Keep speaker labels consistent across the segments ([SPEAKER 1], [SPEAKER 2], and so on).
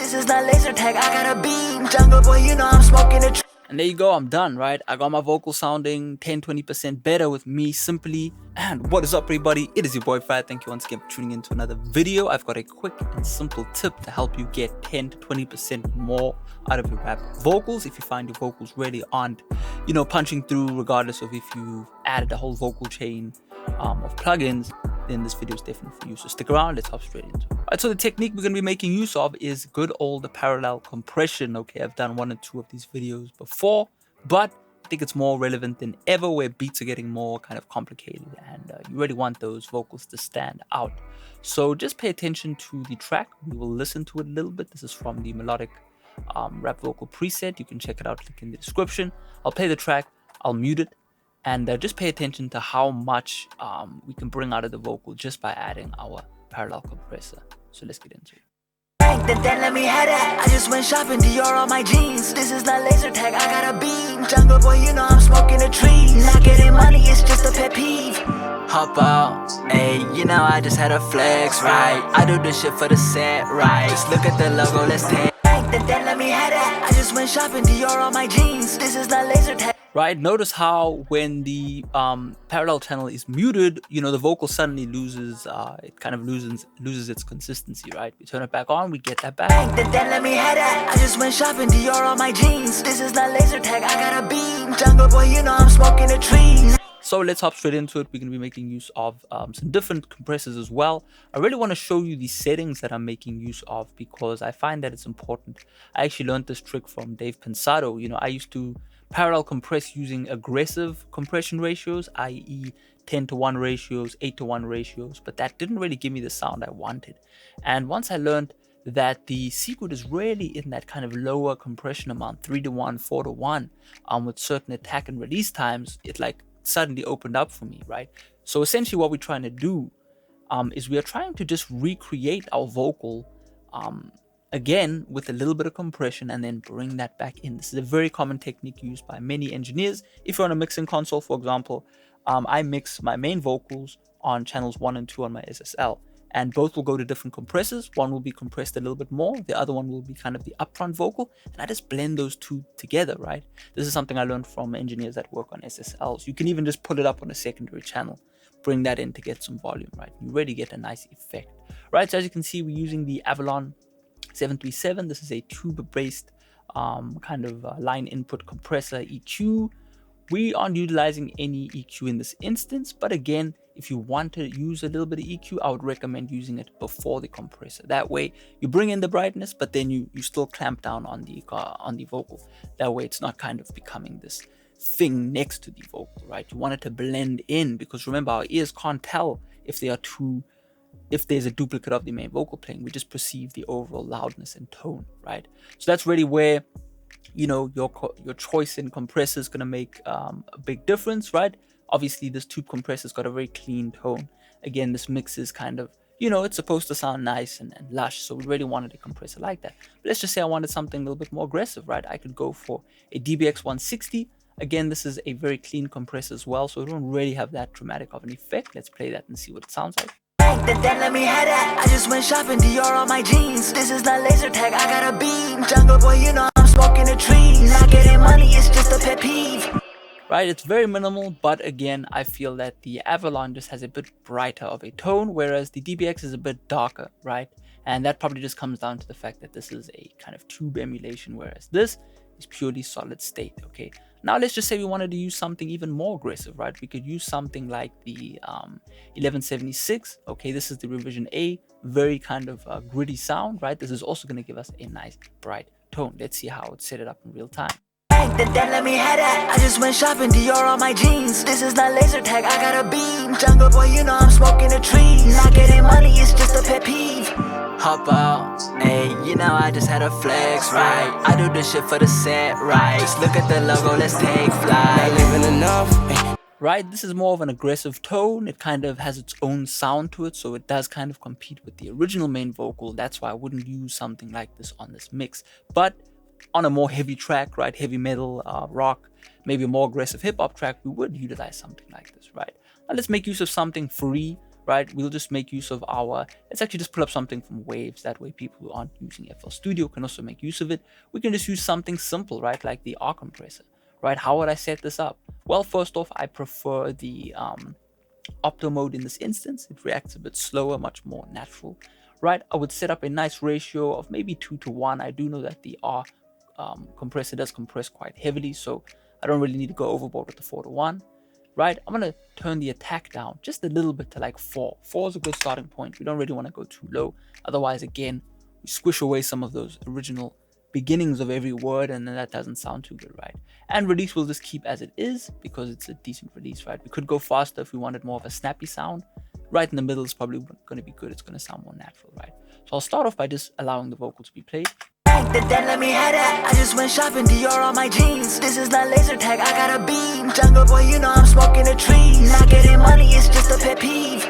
[SPEAKER 1] This is not laser tag, I got a beam. Jungle boy, you know I'm smoking a
[SPEAKER 2] And there you go, I'm done, right? I got my vocal sounding 10-20% better with me simply. And what is up, everybody? It is your boy Farai. Thank you once again for tuning in to another video. I've got a quick and simple tip to help you get 10 to 20% more out of your rap vocals. If you find your vocals really aren't, punching through, regardless of if you've added a whole vocal chain of plugins, then this video is definitely for you. So stick around, let's hop straight into it. Alright, so the technique we're going to be making use of is good old parallel compression. Okay, I've done 1 or 2 of these videos before, but I think it's more relevant than ever where beats are getting more kind of complicated and you really want those vocals to stand out. So just pay attention to the track. We will listen to it a little bit. This is from the melodic rap vocal preset. You can check it out, link in the description. I'll play the track, I'll mute it, and just pay attention to how much we can bring out of the vocal just by adding our parallel compressor. So let's get into it.
[SPEAKER 1] Then let me have that. I just went shopping, Dior on my jeans. This is not laser tag, I got a beam. Jungle boy, you know I'm smoking the trees. Not getting money, it's just a pet peeve.
[SPEAKER 3] Hop out, ayy, I just had a flex, right? I do this shit for the set, right? Just look at the logo, let's take.
[SPEAKER 1] Then let me have that. I just went shopping, Dior on my jeans. This is not laser tag.
[SPEAKER 2] Right, notice how when the parallel channel is muted, the vocal suddenly loses, it kind of loses its consistency, right? We turn it back on, we get that back.
[SPEAKER 1] Then let me have that. I just went shopping, Dior on my jeans. This is not laser tag, I got a beam. Jungle boy, you know I'm smoking the trees.
[SPEAKER 2] So let's hop straight into it. We're going to be making use of some different compressors as well. I really want to show you the settings that I'm making use of because I find that it's important. I actually learned this trick from Dave Pensado. I used to parallel compress using aggressive compression ratios, i.e. 10:1 ratios, 8:1 ratios, but that didn't really give me the sound I wanted. And once I learned that the secret is really in that kind of lower compression amount, 3:1, 4:1, with certain attack and release times, it like suddenly opened up for me, right? So essentially what we're trying to do is we are trying to just recreate our vocal again with a little bit of compression and then bring that back in. This is a very common technique used by many engineers. If you're on a mixing console, for example, I mix my main vocals on channels 1 and 2 on my SSL, and both will go to different compressors. One will be compressed a little bit more, the other one will be kind of the upfront vocal, and I just blend those two together, right? This is something I learned from engineers that work on SSLs. You can even just put it up on a secondary channel, bring that in to get some volume, right? You really get a nice effect, right? So as you can see, we're using the Avalon 737. This is a tube-based kind of line input compressor EQ. We aren't utilizing any EQ in this instance, but again, if you want to use a little bit of EQ, I would recommend using it before the compressor. That way you bring in the brightness, but then you still clamp down on the vocal. That way it's not kind of becoming this thing next to the vocal, right? You want it to blend in, because remember, our ears can't tell if there's a duplicate of the main vocal playing. We just perceive the overall loudness and tone, right? So that's really where your choice in compressor is going to make a big difference, right? Obviously this tube compressor's got a very clean tone. Again, this mix is kind of, it's supposed to sound nice and lush, so we really wanted a compressor like that. But let's just say I wanted something a little bit more aggressive, right? I could go for a DBX 160. Again, this is a very clean compressor as well, so it don't really have that dramatic of an effect. Let's play that and see what it sounds like.
[SPEAKER 1] Then let me have that. I just went shopping, Dior on my jeans. This is not laser tag, I got a beam. Jungle boy, you know I'm smoking the trees. Not getting money, it's just a pet peeve.
[SPEAKER 2] Right, it's very minimal, but again, I feel that the Avalon just has a bit brighter of a tone, whereas the DBX is a bit darker, right? And that probably just comes down to the fact that this is a kind of tube emulation, whereas this is purely solid state, okay? Now let's just say we wanted to use something even more aggressive, right? We could use something like the 1176, okay? This is the revision A, very kind of gritty sound, right? This is also going to give us a nice bright tone. Let's see how it's set it up in real time.
[SPEAKER 1] Then let me have that. I just went shopping, Dior on my jeans. This is not laser tag, I got a beam. Jungle boy, you know I'm smoking the trees. Not getting money, it's just a pet peeve.
[SPEAKER 3] Hop out, ayy, I just had a flex, right? I do this shit for the set, right? Just look at the logo, let's take flight. Living enough.
[SPEAKER 2] Right, this is more of an aggressive tone. It kind of has its own sound to it, so it does kind of compete with the original main vocal. That's why I wouldn't use something like this on this mix. But on a more heavy track, right, heavy metal, rock, maybe a more aggressive hip-hop track, we would utilize something like this, right? Now let's make use of something free right? We'll just make use of let's actually just pull up something from Waves. That way people who aren't using FL Studio can also make use of it. We can just use something simple, right? Like the R Compressor, right? How would I set this up? Well, first off, I prefer the opto mode in this instance. It reacts a bit slower, much more natural, right? I would set up a nice ratio of maybe 2:1. I do know that the R compressor does compress quite heavily, so I don't really need to go overboard with the 4:1, right? I'm gonna turn the attack down just a little bit to like 4. 4 is a good starting point. We don't really want to go too low, otherwise again we squish away some of those original beginnings of every word, and then that doesn't sound too good, right? And release we'll just keep as it is because it's a decent release, right? We could go faster if we wanted more of a snappy sound. Right in the middle is probably going to be good. It's going to sound more natural, right? So I'll start off by just allowing the vocal to be played.
[SPEAKER 1] Then let me have that. I just went shopping, Dior on my jeans. This is not laser tag, I got a beam. Jungle boy, you know I'm smoking the trees. Not getting money, it's just a pet peeve.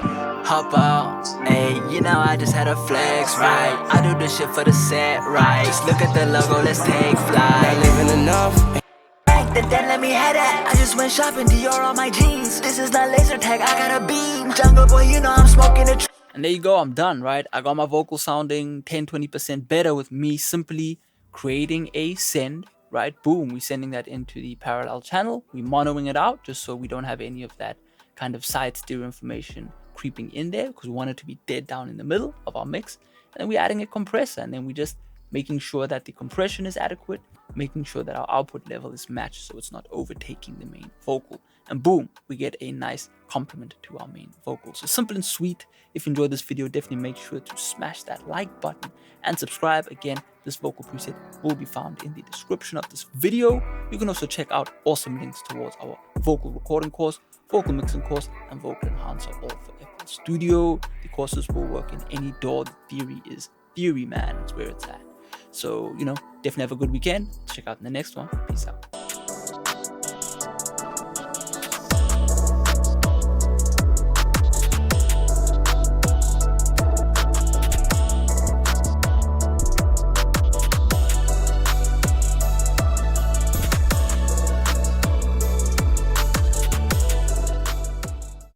[SPEAKER 3] Hop out, ayy, you know I just had a flex, right? I do this shit for the set, right? Just look at the logo, let's take flight. Not living enough.
[SPEAKER 1] Then let me have that. I just went shopping, Dior on my jeans. This is not laser tag, I got a beam. Jungle boy, you know I'm smoking the trees.
[SPEAKER 2] And there you go, I'm done, right? I got my vocal sounding 10-20% better with me simply creating a send, right? Boom, we're sending that into the parallel channel. We're monoing it out just so we don't have any of that kind of side stereo information creeping in there, because we want it to be dead down in the middle of our mix. And then we're adding a compressor, and then we're just making sure that the compression is adequate, making sure that our output level is matched so it's not overtaking the main vocal. And boom, we get a nice complement to our main vocal. So simple and sweet. If you enjoyed this video, definitely make sure to smash that like button and subscribe. Again, this vocal preset will be found in the description of this video. You can also check out awesome links towards our vocal recording course, vocal mixing course, and vocal enhancer, all for FL Studio. The courses will work in any DAW. The theory is theory, man. It's where it's at. So, definitely have a good weekend. Check out in the next one. Peace out.